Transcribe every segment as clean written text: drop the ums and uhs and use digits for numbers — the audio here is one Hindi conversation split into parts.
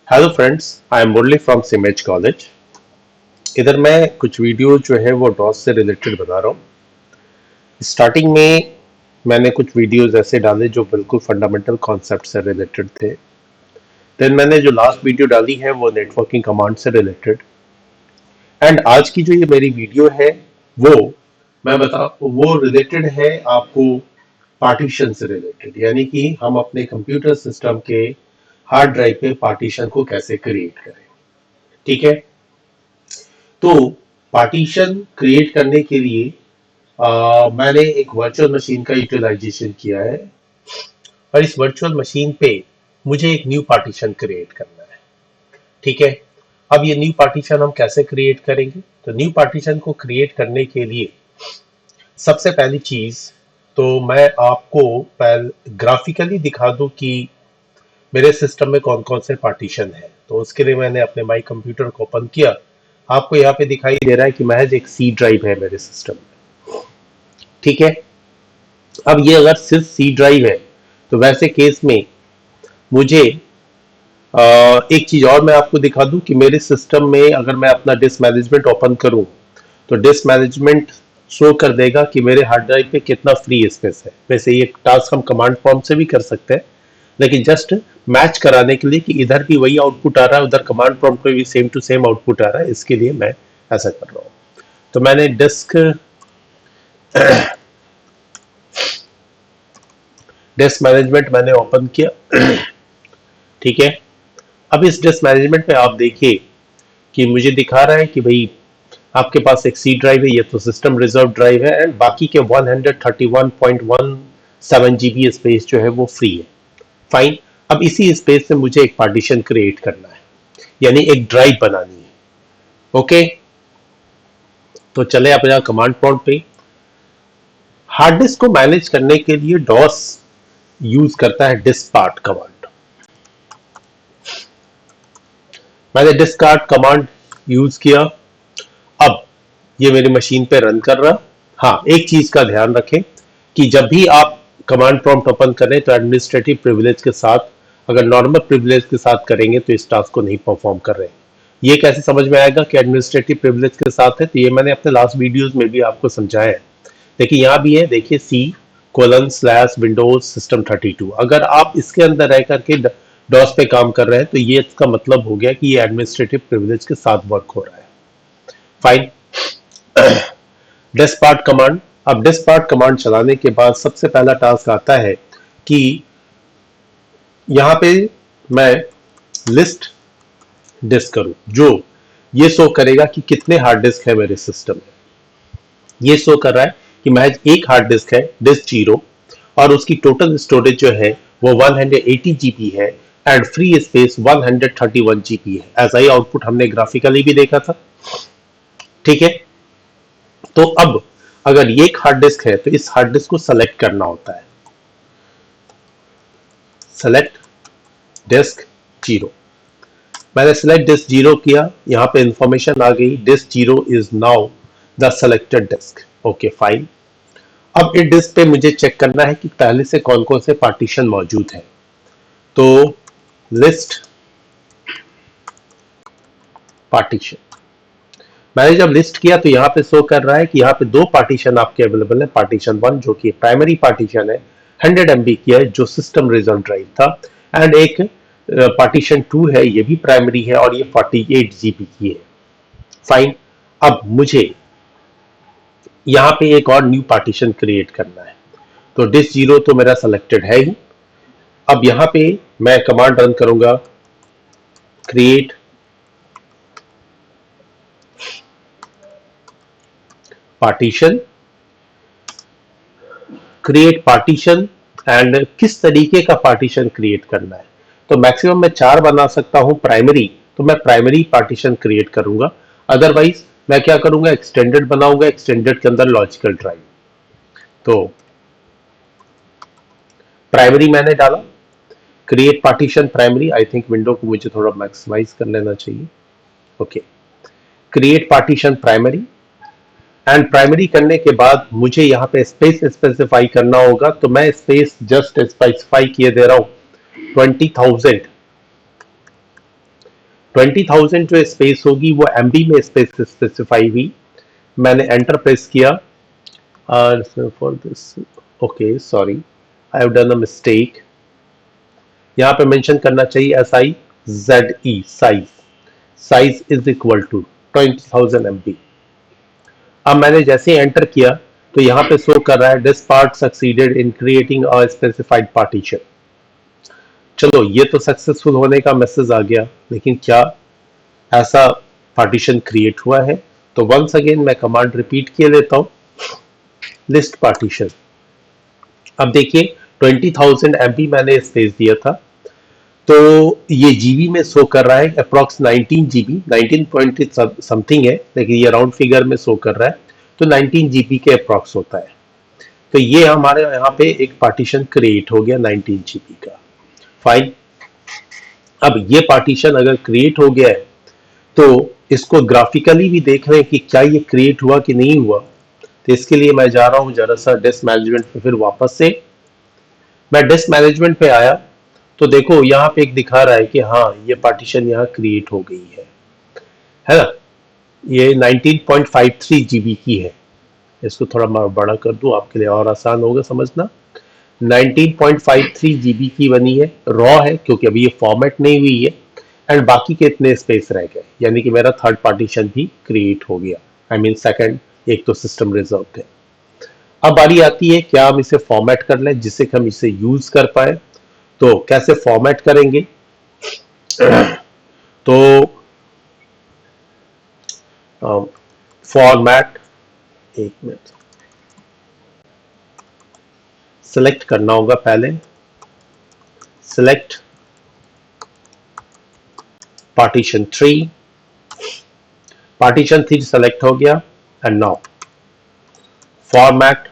Hello friends, I am Murali from CIMAGE college. इधर मैं कुछ वीडियो जो है वो डॉस से रिलेटेड बता रहा हूँ। स्टार्टिंग में मैंने कुछ वीडियोस ऐसे डाले जो बिल्कुल फंडामेंटल कॉन्सेप्ट से रिलेटेड थे। देन मैंने जो लास्ट वीडियो डाली है वो नेटवर्किंग कमांड से रिलेटेड। एंड आज की जो ये मेरी वीडियो है वो मैं बता वो रिलेटेड है आपको पार्टीशन से रिलेटेड, यानी कि हम अपने कंप्यूटर सिस्टम के हार्ड ड्राइव पे पार्टीशन को कैसे क्रिएट करें। ठीक है, तो पार्टीशन क्रिएट करने के लिए मैंने एक वर्चुअल मशीन का यूटिलाइजेशन किया है और इस वर्चुअल मशीन पे मुझे एक न्यू पार्टीशन क्रिएट करना है। ठीक है, अब ये न्यू पार्टीशन हम कैसे क्रिएट करेंगे? तो न्यू पार्टीशन को क्रिएट करने के लिए सबसे पहली चीज तो मैं आपको पहले ग्राफिकली दिखा दूं कि मेरे सिस्टम में कौन कौन से पार्टीशन है। तो उसके लिए मैंने अपने माई कंप्यूटर को ओपन किया। आपको यहाँ पे दिखाई दे रहा है कि महज एक सी ड्राइव है मेरे सिस्टम में। ठीक है, अब ये अगर सिर्फ सी ड्राइव है तो वैसे केस में मुझे एक चीज और मैं आपको दिखा दूं कि मेरे सिस्टम में अगर मैं अपना डिस्क मैनेजमेंट ओपन करूं तो डिस्क मैनेजमेंट शो कर देगा कि मेरे हार्ड ड्राइव पे कितना फ्री स्पेस है। वैसे ये टास्क हम कमांड प्रॉम्प्ट से भी कर सकते हैं, लेकिन जस्ट मैच कराने के लिए कि इधर भी वही आउटपुट आ रहा है, उधर कमांड प्रॉम्प्ट पे भी सेम टू सेम आउटपुट आ रहा है, इसके लिए मैं ऐसा कर रहा हूँ। तो मैंने डिस्क मैनेजमेंट मैंने ओपन किया। ठीक है, अब इस डिस्क मैनेजमेंट में आप देखिए कि मुझे दिखा रहा है कि भाई आपके पास एक सी ड्राइव है, ये तो सिस्टम रिजर्व ड्राइव है एंड बाकी के 131.17 जीबी स्पेस जो है वो फ्री है। फाइन, अब इसी स्पेस में मुझे एक पार्टीशन क्रिएट करना है, यानी एक ड्राइव बनानी है। ओके, तो चले अपना कमांड प्रॉम्प्ट पे। हार्ड डिस्क को मैनेज करने के लिए डॉस यूज करता है डिस्कार्ड कमांड। मैंने डिस्कार्ड कमांड यूज किया। अब ये मेरी मशीन पे रन कर रहा। हाँ, एक चीज का ध्यान रखें कि जब भी आप कमांड प्रॉम्प्ट ओपन करें तो एडमिनिस्ट्रेटिव प्रिविलेज के साथ, अगर नॉर्मल प्रिविलेज के साथ करेंगे तो इस टास्क को नहीं परफॉर्म कर रहे हैं। ये कैसे समझ में आएगा कि एडमिनिस्ट्रेटिव प्रिविलेज के साथ है? तो ये मैंने अपने लास्ट वीडियोस में भी आपको समझाया है। देखिए यहाँ भी है, देखिए C:/Windows System 32। अगर आप इसके अंदर रह करके डॉस पे काम कर रहे हैं तो ये इसका मतलब हो गया कि ये एडमिनिस्ट्रेटिव प्रिविलेज के साथ वर्क हो रहा है। फाइन, डिस्पार्ट कमांड। अब डिस्पार्ट कमांड चलाने के बाद सबसे पहला टास्क आता है कि यहां पे मैं लिस्ट डिस्क करूं, जो ये शो करेगा कि कितने हार्ड डिस्क है मेरे सिस्टम में। ये शो कर रहा है कि महज एक हार्ड डिस्क है, डिस्क 0, और उसकी टोटल स्टोरेज जो है वो 180 जीबी है एंड फ्री स्पेस 131 जीबी है। ऐसा ही आउटपुट हमने ग्राफिकली भी देखा था। ठीक है, तो अब अगर ये एक हार्ड डिस्क है तो इस हार्ड डिस्क को सेलेक्ट करना होता है। Select disk 0। मैंने सेलेक्ट डिस्क 0 किया, यहां पे इंफॉर्मेशन आ गई, disk 0 is now the selected disk. Okay fine, अब इस डिस्क पे मुझे चेक करना है कि पहले से कौन कौन से पार्टीशन मौजूद है। तो लिस्ट पार्टीशन मैंने जब लिस्ट किया तो यहाँ पे शो कर रहा है कि यहाँ पे दो पार्टीशन आपके अवेलेबल है। पार्टीशन 1 जो कि प्राइमरी पार्टीशन है, 100 MB की है, जो सिस्टम रिजर्व ड्राइव था, एंड एक पार्टीशन 2 है, ये भी प्राइमरी है और ये 48 GB की है। फाइन, अब मुझे यहाँ पे एक और न्यू पार्टीशन क्रिएट करना है। तो डिस्क 0 तो मेरा सेलेक्टेड है ही। अब यहाँ पे मैं कमांड रन करूंगा, create partition, create partition, and किस तरीके का पार्टीशन क्रिएट करना है। तो मैक्सिमम मैं 4 बना सकता हूं प्राइमरी, तो मैं प्राइमरी पार्टीशन क्रिएट करूंगा। अदरवाइज मैं क्या करूंगा, एक्सटेंडेड बनाऊंगा, एक्सटेंडेड के अंदर लॉजिकल ड्राइव। तो प्राइमरी मैंने डाला, create partition primary. I think window को मुझे थोड़ा मैक्सिमाइज कर लेना चाहिए। Okay, create partition primary, and primary करने के बाद मुझे यहाँ पे स्पेस स्पेसिफाई करना होगा। तो मैं स्पेस जस्ट स्पेसिफाई किए दे रहा हूं 20,000 20,000 जो स्पेस होगी वो एमबी में स्पेस स्पेसिफाई हुई। मैंने एंटर प्रेस किया for this, okay sorry I have done a mistake. यहाँ पे मेंशन करना चाहिए SIZE size, size is equal to 20,000 MB। अब मैंने जैसे एंटर किया तो यहाँ पे शो कर रहा है this part succeeded in creating a specified partition. चलो ये तो सक्सेसफुल होने का मैसेज आ गया, लेकिन क्या ऐसा पार्टीशन क्रिएट हुआ है? तो वंस अगेन मैं कमांड रिपीट किए लेता हूं, लिस्ट पार्टीशन। अब देखिए 20,000 MB मैंने स्पेस दिया था, तो ये जीबी में शो कर रहा है अप्रॉक्स 19 जीबी, 19 पॉइंट समथिंग है, लेकिन ये राउंड फिगर में शो कर रहा है, तो 19 जीबी के अप्रॉक्स होता है। तो ये हमारे यहाँ पे एक पार्टीशन क्रिएट हो गया 19 जीबी का। फाइन, अब ये पार्टीशन अगर क्रिएट हो गया है तो इसको ग्राफिकली भी देख रहे हैं कि क्या ये क्रिएट हुआ कि नहीं हुआ। तो इसके लिए मैं जा रहा हूं जरा सा डिस्क मैनेजमेंट पे, फिर वापस से मैं डिस्क मैनेजमेंट पे आया तो देखो यहाँ पे एक दिखा रहा है कि हाँ ये पार्टीशन यहाँ क्रिएट हो गई है ना। ये 19.53 जीबी की है। इसको थोड़ा मैं बड़ा कर दूं आपके लिए और आसान होगा समझना। 19.53 जीबी की बनी है, रॉ है क्योंकि अभी ये फॉर्मेट नहीं हुई है, एंड बाकी के इतने स्पेस रह गए, यानी कि मेरा थर्ड पार्टीशन भी क्रिएट हो गया। आई मीन सेकंड, एक तो सिस्टम रिजर्व है। अब बारी आती है क्या हम इसे फॉर्मेट कर लें जिससे कि हम इसे यूज कर पाए। तो कैसे फॉर्मेट करेंगे? तो फॉर्मेट, एक मिनट, सिलेक्ट करना होगा पहले, सिलेक्ट पार्टीशन 3, पार्टीशन 3 सेलेक्ट हो गया, एंड नाउ फॉर्मेट,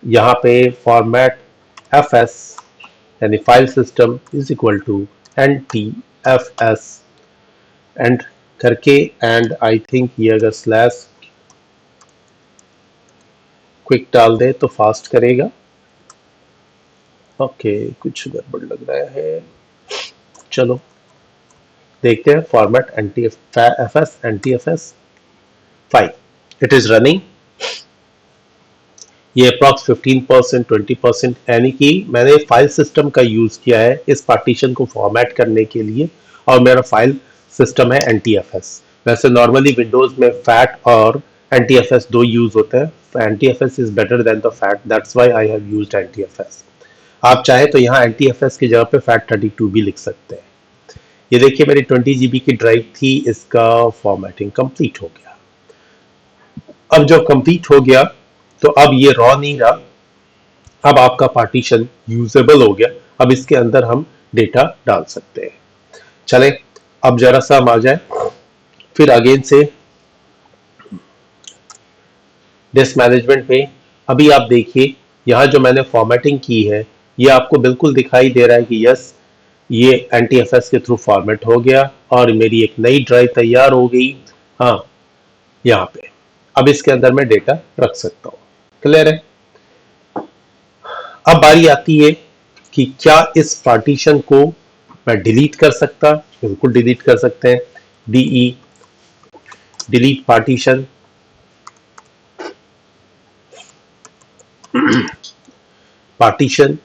यहां पे फॉर्मेट fs यानी file system is equal to NTFS and करके, एंड आई थिंक ये अगर स्लैश क्विक डाल दे तो फास्ट करेगा। ओके कुछ गड़बड़ लग रहा है, चलो देखते हैं। Format NTFS file, it is running. ये अप्रॉक्स 15% 20%, यानी कि मैंने फाइल सिस्टम का यूज किया है इस पार्टीशन को फॉर्मेट करने के लिए, और मेरा फाइल सिस्टम है NTFS। वैसे नॉर्मली विंडोज में फैट और NTFS दो यूज होते हैं, NTFS is better than the fat, that's why I have used NTFS। आप चाहे तो यहाँ NTFS की जगह पे FAT32 भी लिख सकते हैं। ये देखिए मेरी 20 GB की ड्राइव थी, इसका फॉर्मेटिंग कंप्लीट हो गया। अब जब कंप्लीट हो गया तो अब ये रॉ नहीं रहा, अब आपका पार्टीशन यूजेबल हो गया। अब इसके अंदर हम डेटा डाल सकते हैं। चले अब जरा सा हम आ जाए फिर अगेन से डिस्क मैनेजमेंट पे। अभी आप देखिए यहाँ जो मैंने फॉर्मेटिंग की है ये आपको बिल्कुल दिखाई दे रहा है कि यस ये NTFS के थ्रू फॉर्मेट हो गया और मेरी एक नई ड्राइव तैयार हो गई। हाँ यहाँ पे अब इसके अंदर मैं डेटा रख सकता हूँ। क्लियर है? अब बारी आती है कि क्या इस पार्टीशन को मैं डिलीट कर सकता? बिल्कुल डिलीट कर सकते हैं। DE delete partition, partition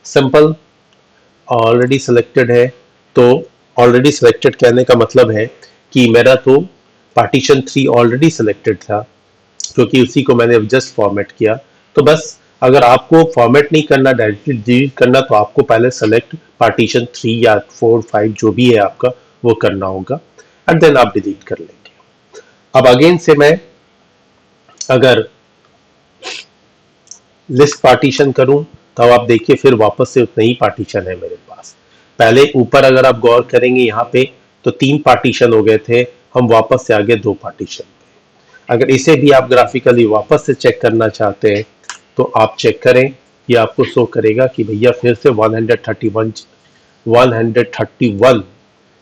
simple, already selected है। तो ऑलरेडी सिलेक्टेड कहने का मतलब है कि मेरा तो पार्टीशन 3 ऑलरेडी सिलेक्टेड था क्योंकि उसी को मैंने जस्ट फॉर्मेट किया। तो बस अगर आपको फॉर्मेट नहीं करना, डायरेक्टली डिलीट करना, तो आपको पहले सेलेक्ट पार्टीशन 3 या 4 5 जो भी है आपका वो करना होगा, एंड देन आप डिलीट कर लेंगे। अब अगेन से मैं अगर लिस्ट पार्टीशन करूं तो आप देखिए फिर वापस से उतना ही पार्टीशन है मेरे पास। पहले ऊपर अगर आप गौर करेंगे यहाँ पे तो 3 पार्टीशन हो गए थे, हम वापस से आगे 2 पार्टीशन। अगर इसे भी आप ग्राफिकली वापस से चेक करना चाहते हैं तो आप चेक करें, ये आपको शो करेगा कि भैया फिर से 131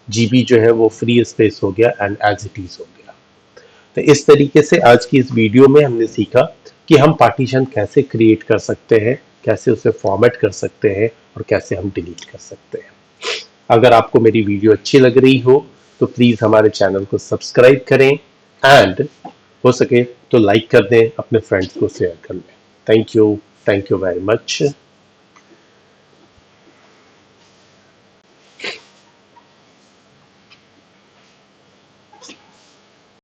GB जो है वो फ्री स्पेस हो गया एंड एज इट इज हो गया। तो इस तरीके से आज की इस वीडियो में हमने सीखा कि हम पार्टीशन कैसे क्रिएट कर सकते हैं, कैसे उसे फॉर्मेट कर सकते हैं और कैसे हम डिलीट कर सकते हैं। अगर आपको मेरी वीडियो अच्छी लग रही हो तो प्लीज़ हमारे चैनल को सब्सक्राइब करें एंड हो सके तो लाइक कर दें, अपने फ्रेंड्स को शेयर कर लें। Thank you very much.